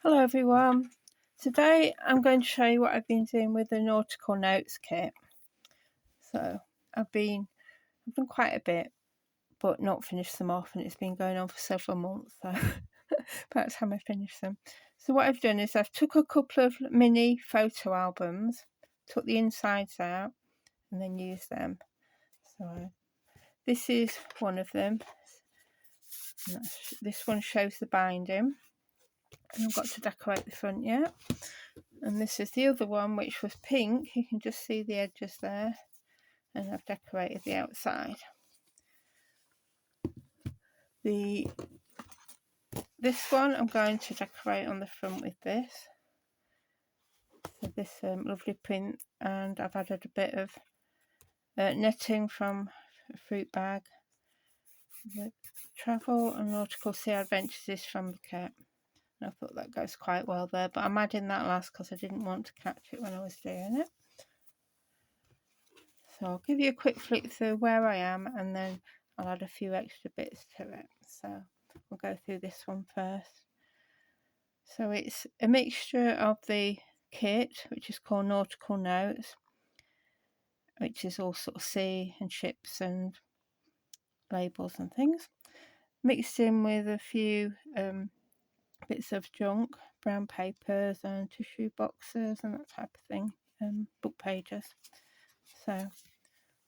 Hello everyone. Today I'm going to show you what I've been doing with the Nautical Notes kit. So I've done quite a bit but not finished them off, and it's been going on for several months, so by the time I finish them. So what I've done is I've took a couple of mini photo albums, took the insides out and then used them. So this is one of them. This one shows the binding. I've got to decorate the front yet. And this is the other one, which was pink. You can just see the edges there, and I've decorated the outside. This one I'm going to decorate on the front with this. So this lovely print, and I've added a bit of netting from a fruit bag. The Travel and Nautical Sea Adventures is from the kit. I thought that goes quite well there, but I'm adding that last because I didn't want to catch it when I was doing it. So I'll give you a quick flick through where I am, and then I'll add a few extra bits to it. So we'll go through this one first. So it's a mixture of the kit, which is called Nautical Notes, which is all sort of sea and ships and labels and things, mixed in with a few bits of junk, brown papers and tissue boxes and that type of thing, book pages. So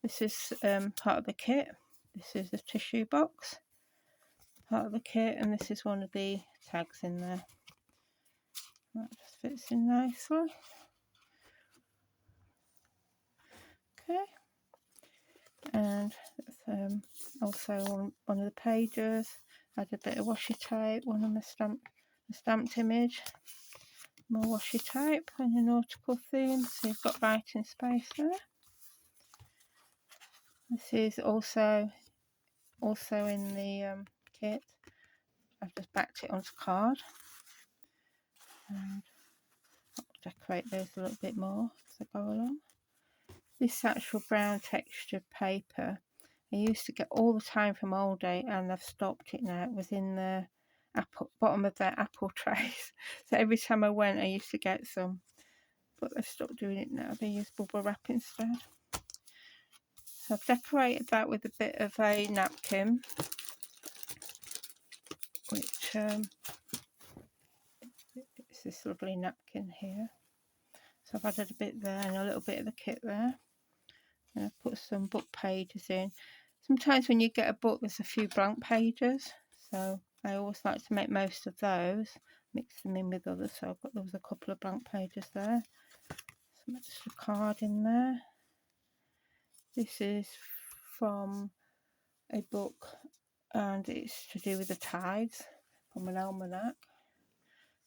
this is part of the kit. This is the tissue box, part of the kit, and this is one of the tags in there. That just fits in nicely. Okay, and it's also on one of the pages. Add a bit of washi tape, one of the stamped image, more washi tape, and a nautical theme, so you've got writing space there. This is also in the kit. I've just backed it onto card, and I'll decorate those a little bit more as I go along. This actual brown textured paper I used to get all the time from Aldi, and I've stopped it now. It was in the bottom of their apple trays, so every time I went I used to get some, but they've stopped doing it now. They use bubble wrap instead. So I've decorated that with a bit of a napkin, which it's this lovely napkin here. So I've added a bit there and a little bit of the kit there, and I've put some book pages in. Sometimes when you get a book there's a few blank pages, so I always like to make most of those, mix them in with others. So there was a couple of blank pages there, some extra card in there. This is from a book, and it's to do with the tides, from an almanac.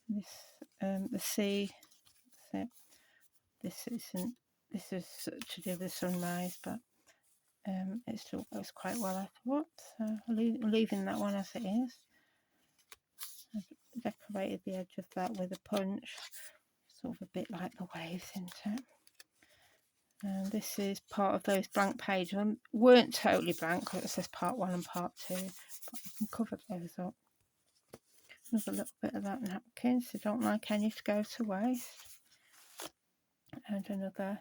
This the sea. This isn't. This is to do with the sunrise, but it still goes quite well, I thought. So I'm leaving that one as it is. I've decorated the edge of that with a punch, sort of a bit like the waves, isn't it? And this is part of those blank pages. Weren't totally blank because it says part 1 and part 2, but I can cover those up. There's a little bit of that napkin, so don't like any to go to waste. And another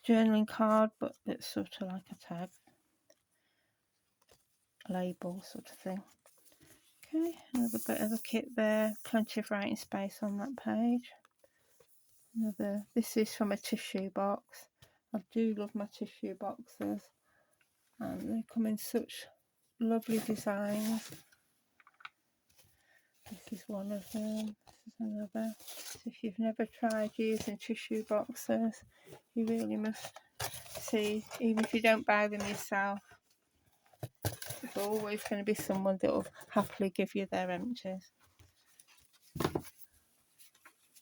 journaling card, but it's sort of like a tag label sort of thing. Okay, another bit of the kit there, plenty of writing space on that page. This is from a tissue box. I do love my tissue boxes, and they come in such lovely designs. This is one of them. This is another. So if you've never tried using tissue boxes, you really must see. Even if you don't buy them yourself, there's always going to be someone that will happily give you their empties.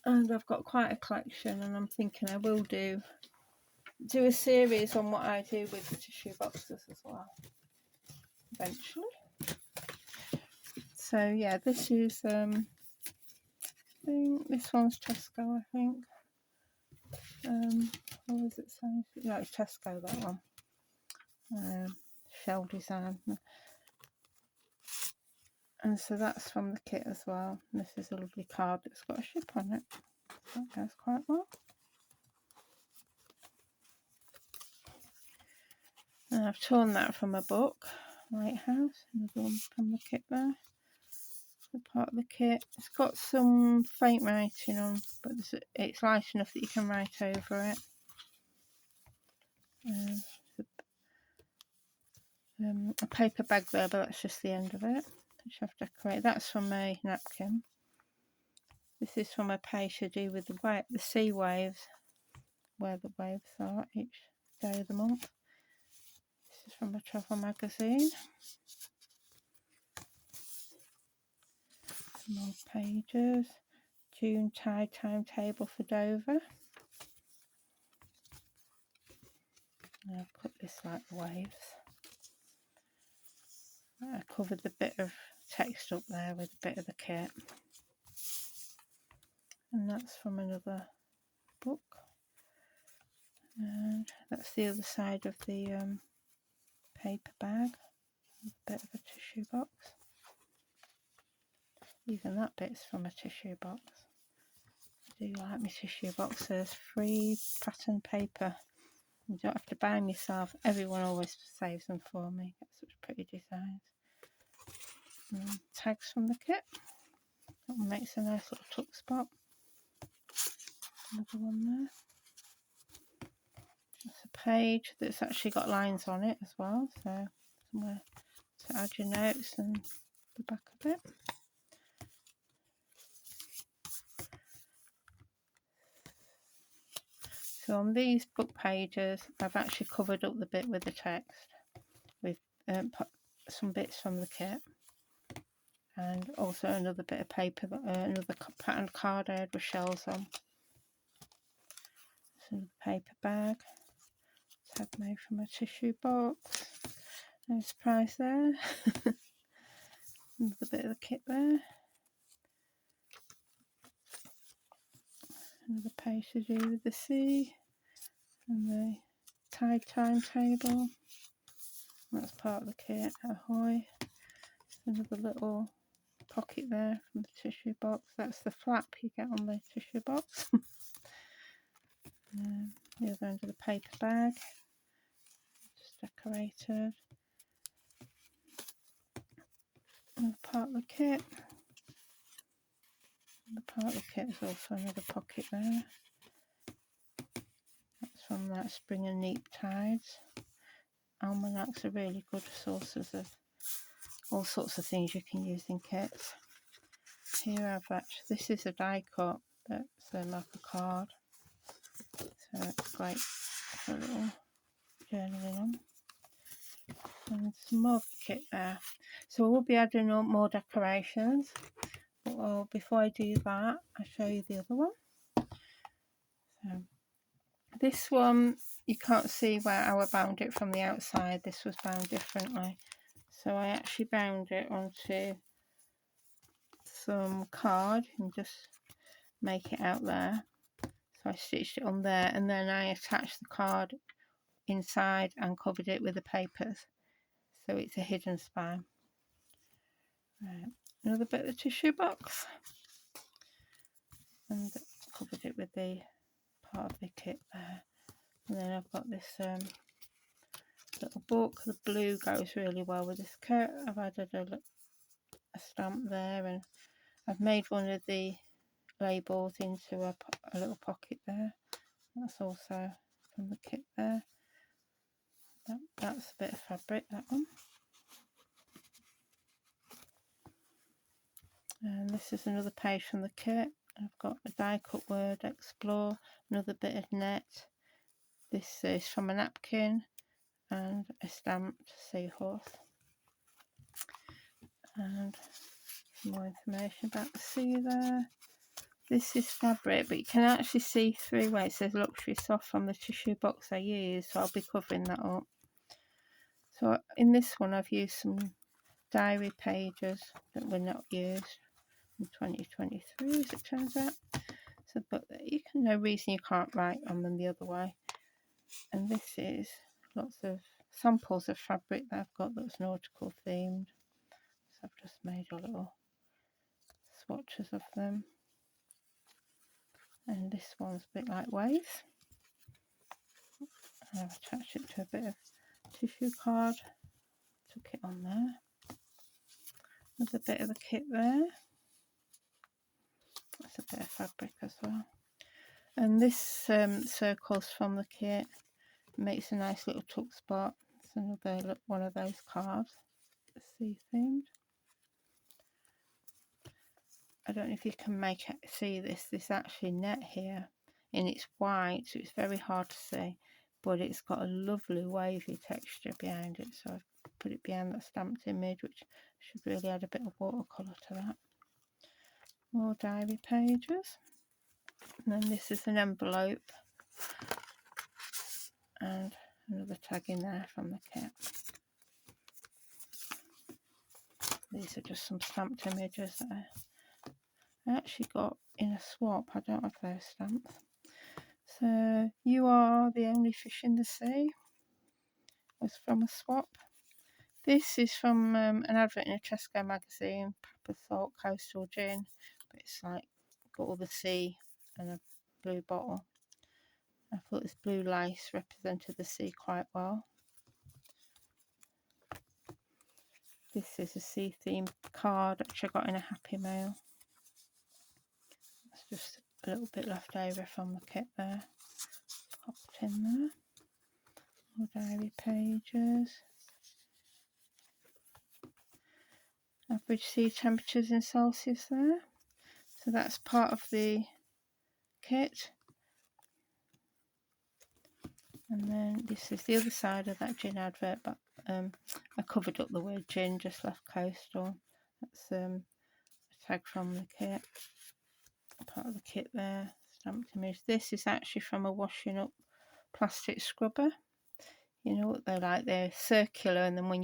And I've got quite a collection, and I'm thinking I will do a series on what I do with the tissue boxes as well eventually. So yeah, this is this one's Tesco, I think. What was it saying? No, it's Tesco, that one. Shell design. And so that's from the kit as well. And this is a lovely card that's got a ship on it. That goes quite well. And I've torn that from a book, Lighthouse, another one from the kit there. The part of the kit. It's got some faint writing on, but it's light enough that you can write over it. A paper bag there, but that's just the end of it, which I've decorated. That's from a napkin. This is from a page to do with the sea waves, where the waves are each day of the month. This is from a travel magazine. Some more pages. June tide timetable for Dover. I've cut this like waves. I covered the bit of text up there with a bit of the kit. And that's from another book. And that's the other side of the paper bag. A bit of a tissue box. Even that bit's from a tissue box. I do like my tissue boxes. Free pattern paper. You don't have to buy them yourself. Everyone always saves them for me. Get such pretty designs. And tags from the kit. That one makes a nice little tuck spot. Another one there. It's a page that's actually got lines on it as well. So somewhere to add your notes and the back of it. So on these book pages, I've actually covered up the bit with the text with some bits from the kit, and also another bit of paper, another patterned card I had with shells on. It's another paper bag. Tag made from a tissue box. No surprise there. Another bit of the kit there. Another page to do with the sea and the tide timetable. That's part of the kit. Ahoy! Another little pocket there from the tissue box. That's the flap you get on the tissue box. The other end of the paper bag, just decorated. Another part of the kit. The part of the kit is also another pocket there. That's from that Spring and Neap Tides. Almanacs are really good sources of all sorts of things you can use in kits. Here this is a die cut that's like a card, so it's great for a little journaling on. And some more kit there. So we'll be adding on more decorations. But before I do that, I'll show you the other one. So this one, you can't see how I bound it from the outside. This was bound differently. So I actually bound it onto some card and just make it out there. So I stitched it on there, and then I attached the card inside and covered it with the papers. So it's a hidden spine. Right. Another bit of the tissue box. And covered it with the part of the kit there. And then I've got this little book. The blue goes really well with this kit. I've added a stamp there, and I've made one of the labels into a little pocket there. That's also from the kit there. That's a bit of fabric, that one. And this is another page from the kit. I've got a die cut word, explore, another bit of net. This is from a napkin and a stamped seahorse. And some more information about the sea there. This is fabric, but you can actually see through where it says luxury soft from the tissue box I used, so I'll be covering that up. So in this one I've used some diary pages that were not used in 2023, as it turns out. So, but you can, no reason you can't write on them the other way. And this is lots of samples of fabric that I've got that's nautical themed. I've just made a little swatches of them. And this one's a bit like waves. And I've attached it to a bit of tissue card. Took it on there. There's a bit of the kit there. That's a bit of fabric as well. And this circles from the kit. Makes a nice little tuck spot. It's another one of those cards. Sea themed. I don't know if you can make it see this. This actually net here, and it's white, so it's very hard to see. But it's got a lovely wavy texture behind it. So I've put it behind that stamped image, which should really add a bit of watercolour to that. More diary pages. And then this is an envelope. And another tag in there from the kit. These are just some stamped images that I actually got in a swap. I don't have those stamps. So, You Are the Only Fish in the Sea was from a swap. This is from an advert in a Tesco magazine, Pepper Salt Coastal Gin. But it's like got all the sea and a blue bottle. I thought this blue lace represented the sea quite well. This is a sea themed card which I got in a Happy Mail. It's just a little bit left over from the kit there. Popped in there. More diary pages. Average sea temperatures in Celsius there. So that's part of the kit. And then this is the other side of that gin advert, but I covered up the word gin, just left coastal. That's a tag from the kit. Part of the kit there, stamped image. This is actually from a washing up plastic scrubber. You know what they're like? They're circular, and then when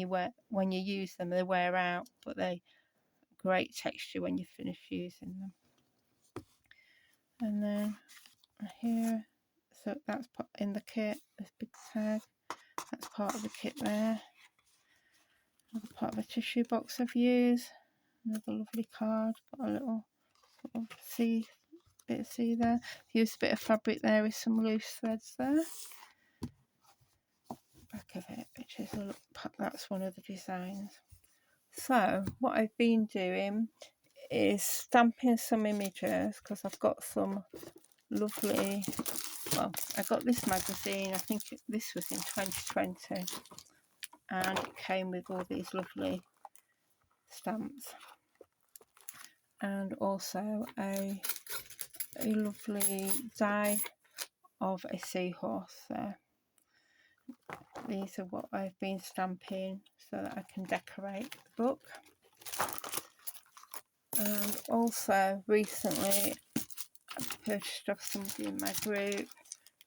you use them, they wear out, but they great texture when you finish using them. And then here, so that's in the kit. This big tag. That's part of the kit there. Another part of a tissue box I've used. Another lovely card. Got a little sort of bit of sea there. Used a bit of fabric there with some loose threads there. Back of it, which is that's one of the designs. So what I've been doing is stamping some images because I've got some lovely. Well, I got this magazine. I think this was in 2020. And it came with all these lovely stamps and also a lovely die of a seahorse there. These are what I've been stamping so that I can decorate the book. And also recently I've purchased off somebody in my group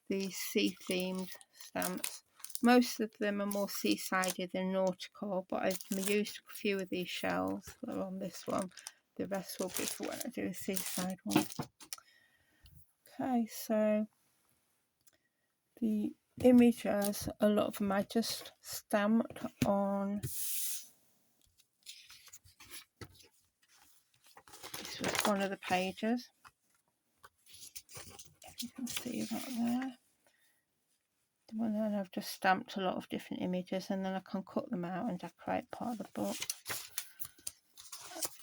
these sea themed stamps. Most of them are more seasided than nautical, but I've used a few of these shells that are on this one. The rest will be for when I do a seaside one. Okay, so the images, a lot of them I just stamped on. This was one of the pages. If you can see that there. And then I've just stamped a lot of different images, and then I can cut them out and decorate part of the book.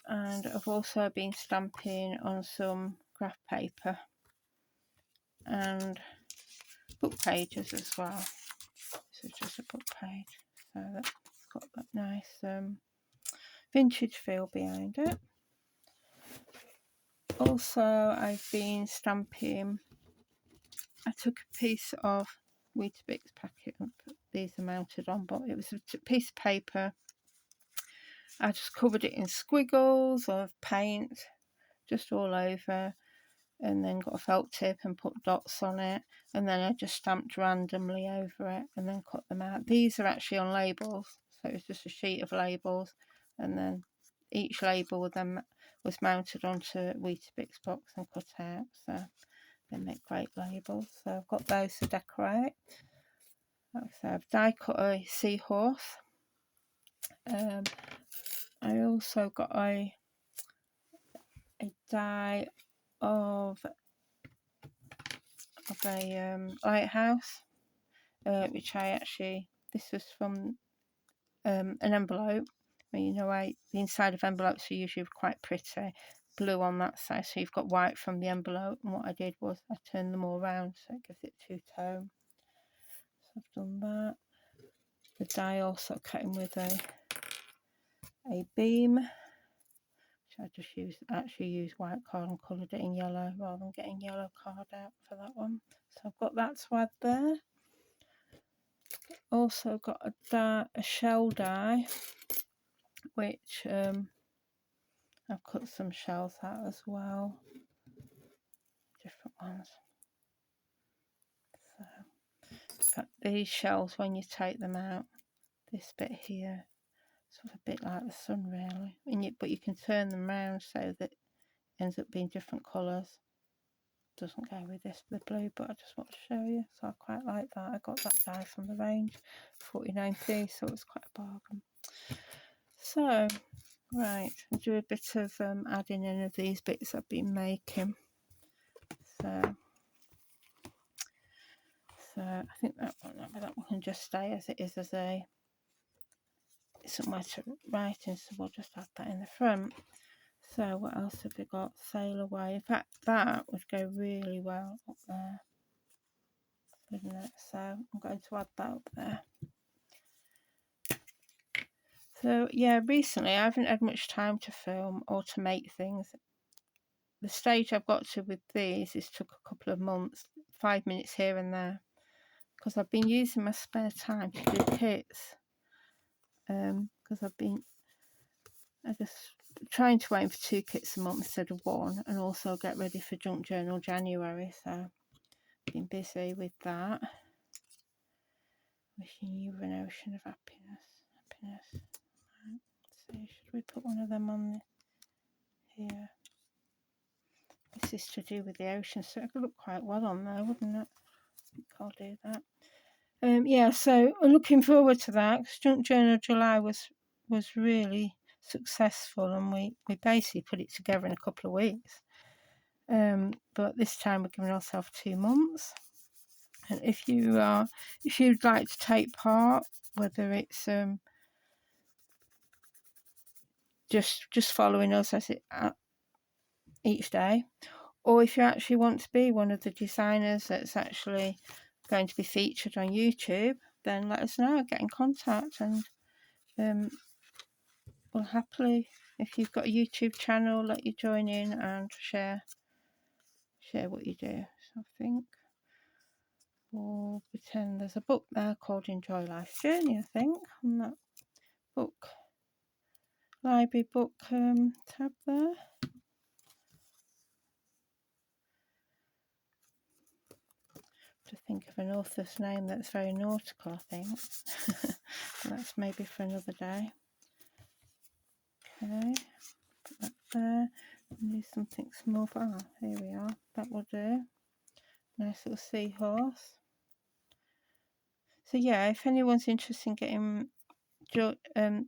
And I've also been stamping on some graph paper and book pages as well. This is just a book page, so that's got that nice vintage feel behind it. Also, I've been stamping. I took a piece of Weetabix packet, these are mounted on, but it was a piece of paper. I just covered it in squiggles of paint just all over, and then got a felt tip and put dots on it, and then I just stamped randomly over it and then cut them out. These are actually on labels, so it's just a sheet of labels, and then each label then was mounted onto a Weetabix box and cut out, so they make great labels. So I've got those to decorate. Like I said, I've die cut a seahorse. I also got a die of a lighthouse, which I actually, this was from an envelope. Well, you know, the inside of envelopes are usually quite pretty, blue on that side, so you've got white from the envelope. And what I did was I turned them all around, so it gives it two-tone. So I've done that. The die also came with a beam, which I just actually used white card and coloured it in yellow rather than getting yellow card out for that one. So I've got that to add there. Also got a shell die, which I've cut some shells out as well, different ones. So got these shells, when you take them out, this bit here, sort of a bit like the sun really, but you can turn them around so that it ends up being different colours. Doesn't go with this, the blue, but I just want to show you, so I quite like that. I got that die from the range, 49p, so it was quite a bargain. So right, I'll do a bit of adding in of these bits I've been making. So I think that one can just stay as it is, as somewhere to write in, so we'll just add that in the front. So what else have we got? Sail away. In fact, that would go really well up there, wouldn't it? So I'm going to add that up there. So yeah, recently I haven't had much time to film or to make things. The stage I've got to with these is took a couple of months, 5 minutes here and there, because I've been using my spare time to do kits. Because I just trying to aim for 2 kits a month instead of 1, and also get ready for Junk Journal January. So I've been busy with that. Wishing you an ocean of happiness. Right. So should we put one of them on here? This is to do with the ocean, so it could look quite well on there, wouldn't it? I think I'll do that. Yeah, so I'm looking forward to that, because Junk Journal July was really successful, and we basically put it together in a couple of weeks. But this time we're giving ourselves 2 months. And if you'd like to take part, whether it's just following us as it each day, or if you actually want to be one of the designers that's actually going to be featured on YouTube, then let us know, get in contact, and we'll happily, if you've got a YouTube channel, let you join in and share what you do. So I think we'll pretend there's a book there called Enjoy Life's Journey, I think, on that book, library book tab there. To think of an author's name that's very nautical, I think. That's maybe for another day. Okay, put that there. Need something small for, here we are, that will do. Nice little seahorse. So yeah, if anyone's interested in getting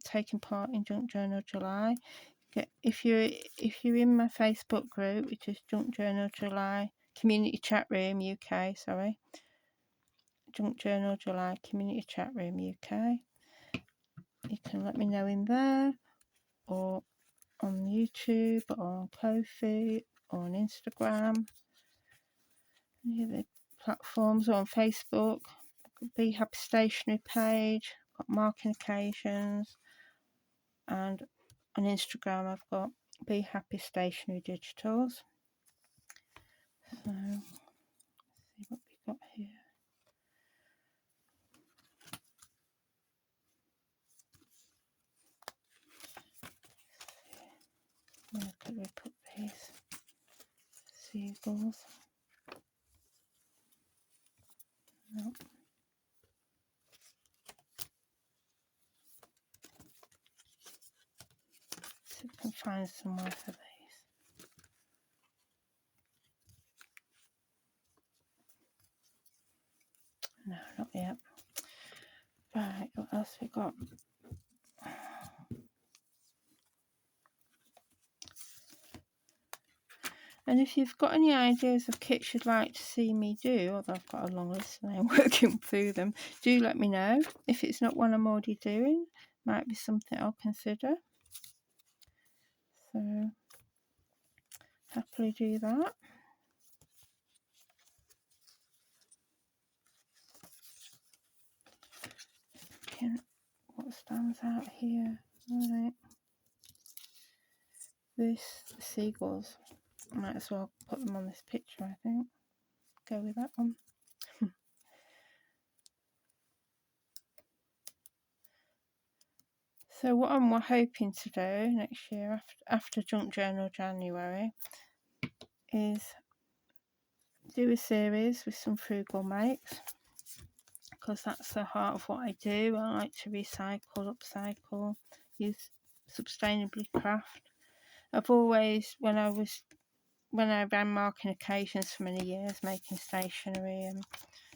taking part in Junk Journal July, if you're in my Facebook group, which is Junk Journal July Community Chat Room UK, sorry, Junk Journal July Community Chat Room UK, you can let me know in there, or on YouTube, or on Ko-fi, or on Instagram, any of the platforms, or on Facebook. Be Happy Stationery page, got marking occasions, and on Instagram I've got Be Happy Stationery Digitals. So let's see what we got here. Where could we put these seagulls? Nope. See if I can find somewhere for these. No, not yet. Right, what else we got? And if you've got any ideas of kits you'd like to see me do, although I've got a long list and I'm working through them, do let me know. If it's not one I'm already doing, might be something I'll consider. So happily do that. What stands out here? Right. This seagulls. I might as well put them on this picture, I think. Go with that one. So what I'm hoping to do next year after Junk Journal January is do a series with some frugal makes, because that's the heart of what I do. I like to recycle, upcycle, use sustainably craft. I've always, when I ran marking occasions for many years, making stationery and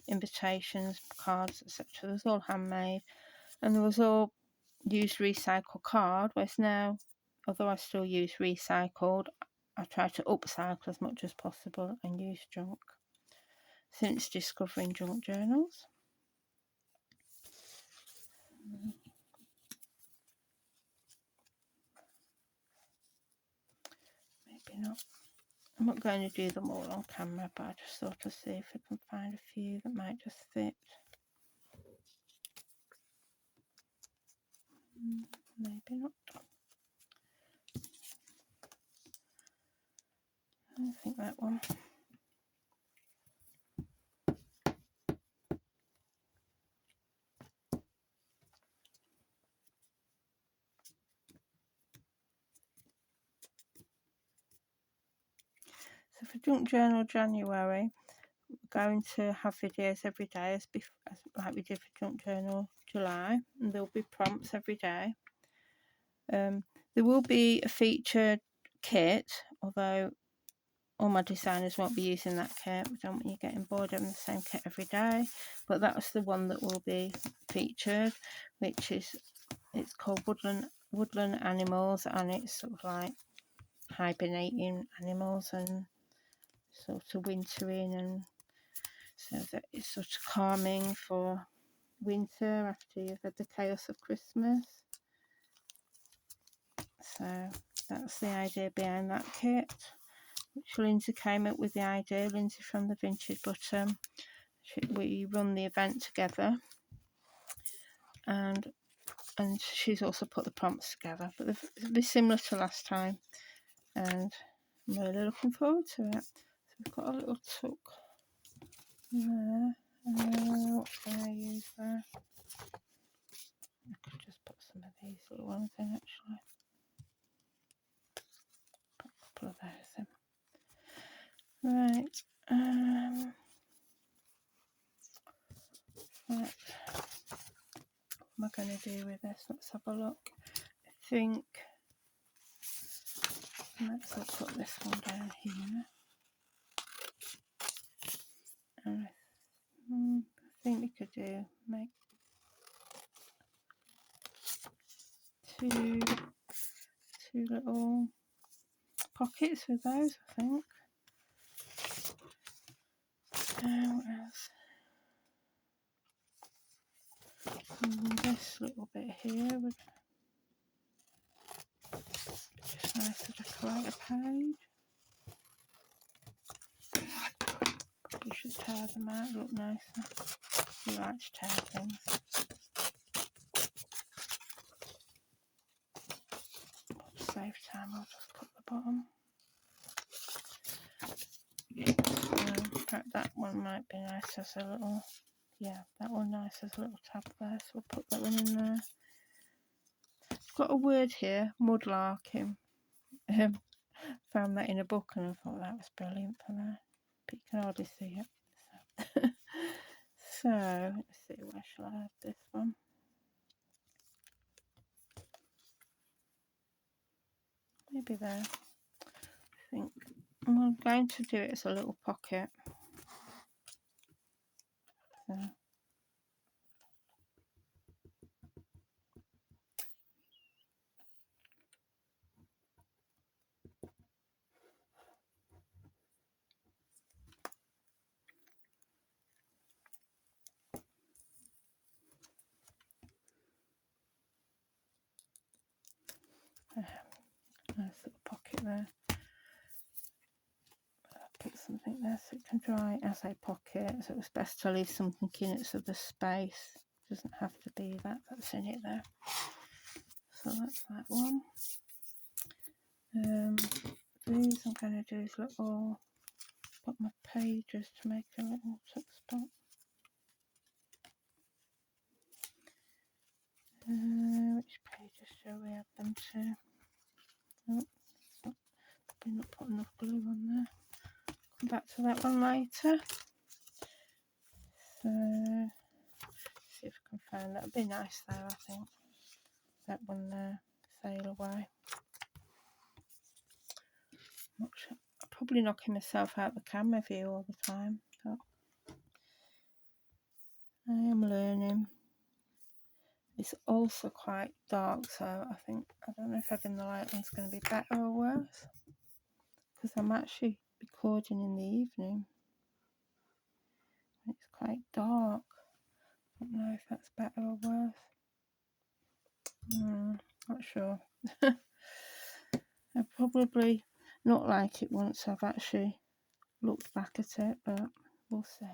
invitations, cards, etc., it was all handmade, and there was all used recycled card, whereas now, although I still use recycled, I try to upcycle as much as possible and use junk since discovering junk journals. Maybe not. I'm not going to do them all on camera, but I just thought to see if I can find a few that might just fit. Maybe not. I think that one. So for Junk Journal January, we're going to have videos every day as like we did for Junk Journal July, and there'll be prompts every day. There will be a featured kit, although all my designers won't be using that kit. We don't want you getting bored of the same kit every day, but that's the one that will be featured, which is, it's called Woodland Animals, and it's sort of like hibernating animals and sort of wintering, and so that it's sort of calming for winter after you've had the chaos of Christmas. So that's the idea behind that kit, which Lindsay came up with the idea. Lindsay from the Vintage Button. We run the event together, and she's also put the prompts together, but they'll be similar to last time, and I'm really looking forward to it. So we've got a little tuck there. What can I use there? I could just put some of these little ones in, actually. Put a couple of those in. Right. Right. What am I going to do with this? Let's have a look. I think let's put this one down here. And I think we could make two little pockets with those, I think. What else? This little bit here would just nice to decorate a page. Probably should tear them out, look nicer. You like to tear things. To save time, I'll just cut the bottom. In fact, that one might be nice as a little, yeah, that one nice as a little tab there, so we'll put that one in there. I've got a word here, mudlarking. Found that in a book and I thought that was brilliant for that, but you can hardly see it. So let's see, where shall I have this one? Maybe there. I think I'm going to do it as a little pocket. So there. Put something there so it can dry as a pocket. So it's best to leave something in it so the space doesn't have to be that's in it there. So that's that one. These I'm going to do is little, put my pages to make a little tuck spot. Which pages shall we add them to? Oh, probably not put enough glue on there. Come back to that one later. So, see if I can find that. Would be nice there, I think. That one there, sail away. Not sure. I'm probably knocking myself out the camera view all the time, but I am learning. It's also quite dark, so I don't know if having the light on's going to be better or worse, because I'm actually recording in the evening. It's quite dark. I don't know if that's better or worse. Not sure. I probably not like it once I've actually looked back at it, but we'll see.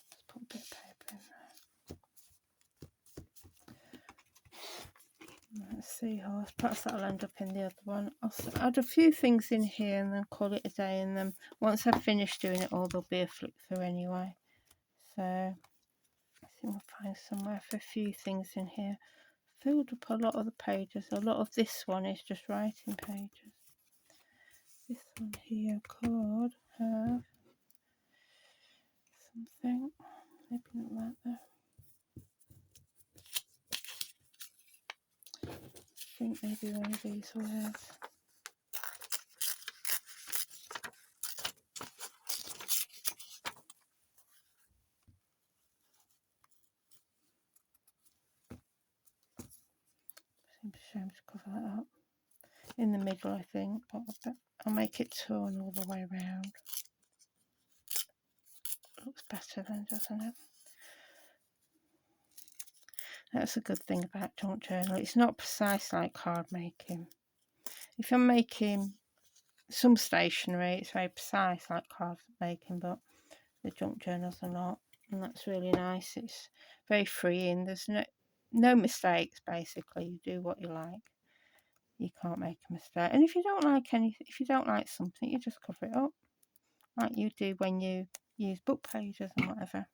Let's put a bit of paper in there. Let's see, horse. Perhaps that'll end up in the other one. I'll add a few things in here and then call it a day. And then once I've finished doing it all, there'll be a flick through anyway. So I think we'll find somewhere for a few things in here. Filled up a lot of the pages. A lot of this one is just writing pages. This one here could have something. Maybe not that there. I think maybe one of these words. Seems a shame to cover that up. In the middle, I think, but I'll make it torn all the way around. Looks better then, doesn't it? That's a good thing about junk journal. It's not precise like card making. If I'm making some stationery, it's very precise like card making, but the junk journals are not, and that's really nice. It's very freeing. There's no mistakes. Basically, you do what you like. You can't make a mistake. And if you don't like anything, if you don't like something, you just cover it up, like you do when you use book pages and whatever.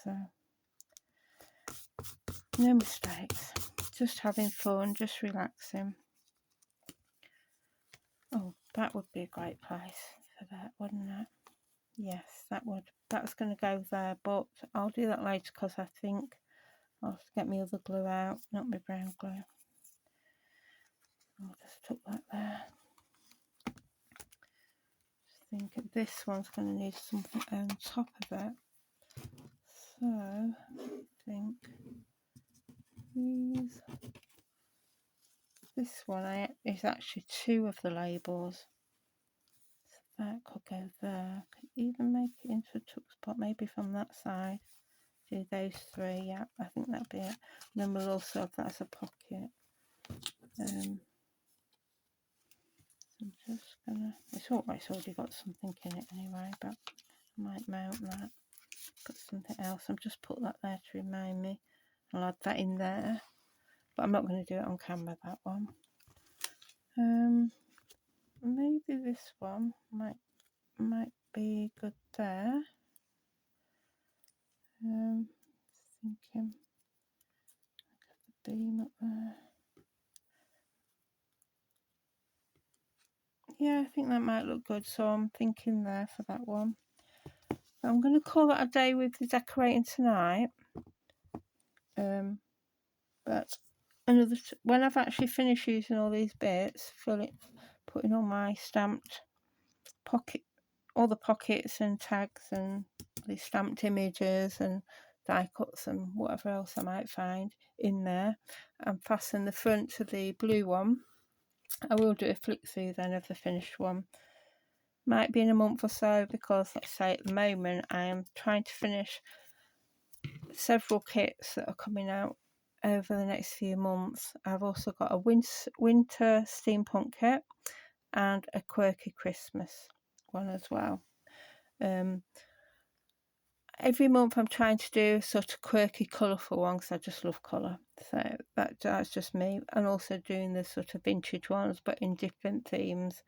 So no mistakes. Just having fun, just relaxing. Oh, that would be a great place for that, wouldn't it? Yes, that would. That's going to go there, but I'll do that later because I think I'll have to get my other glue out, not my brown glue. I'll just tuck that there. Just think this one's going to need something on top of it. So, I think this one is actually two of the labels. So that could go there. Could even make it into a tuck spot, maybe from that side. Do those three, yeah, I think that'll be it. And then we'll also have that as a pocket. I'm just gonna, it's already got something in it anyway, but I might mount that, put something else. I've just put that there to remind me. I'll add that in there, but I'm not going to do it on camera, that one. Maybe this one might be good there. Thinking, the beam up there. Yeah, I think that might look good, so I'm thinking there for that one. I'm going to call that a day with the decorating tonight. But another when I've actually finished using all these bits, putting all my stamped all the pockets and tags and the stamped images and die cuts and whatever else I might find in there, and fasten the front to the blue one. I will do a flick through then of the finished one. Might be in a month or so, because let's say at the moment I am trying to finish several kits that are coming out over the next few months. I've also got a winter steampunk kit and a quirky Christmas one as well. Every month I'm trying to do a sort of quirky, colourful one because I just love colour. So that's just me. And also doing the sort of vintage ones, but in different themes.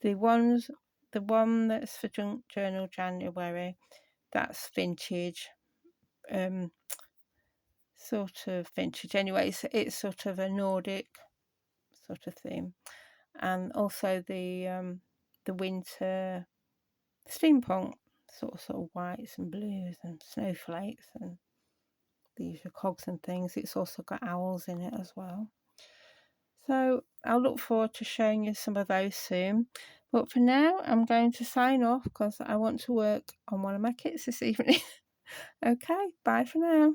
The one that's for Junk Journal January, that's vintage. Sort of vintage anyway. It's sort of a Nordic sort of theme. And also the winter steampunk, sort of whites and blues and snowflakes and the usual cogs and things. It's also got owls in it as well. So I'll look forward to showing you some of those soon. But for now, I'm going to sign off because I want to work on one of my kits this evening. Okay, bye for now.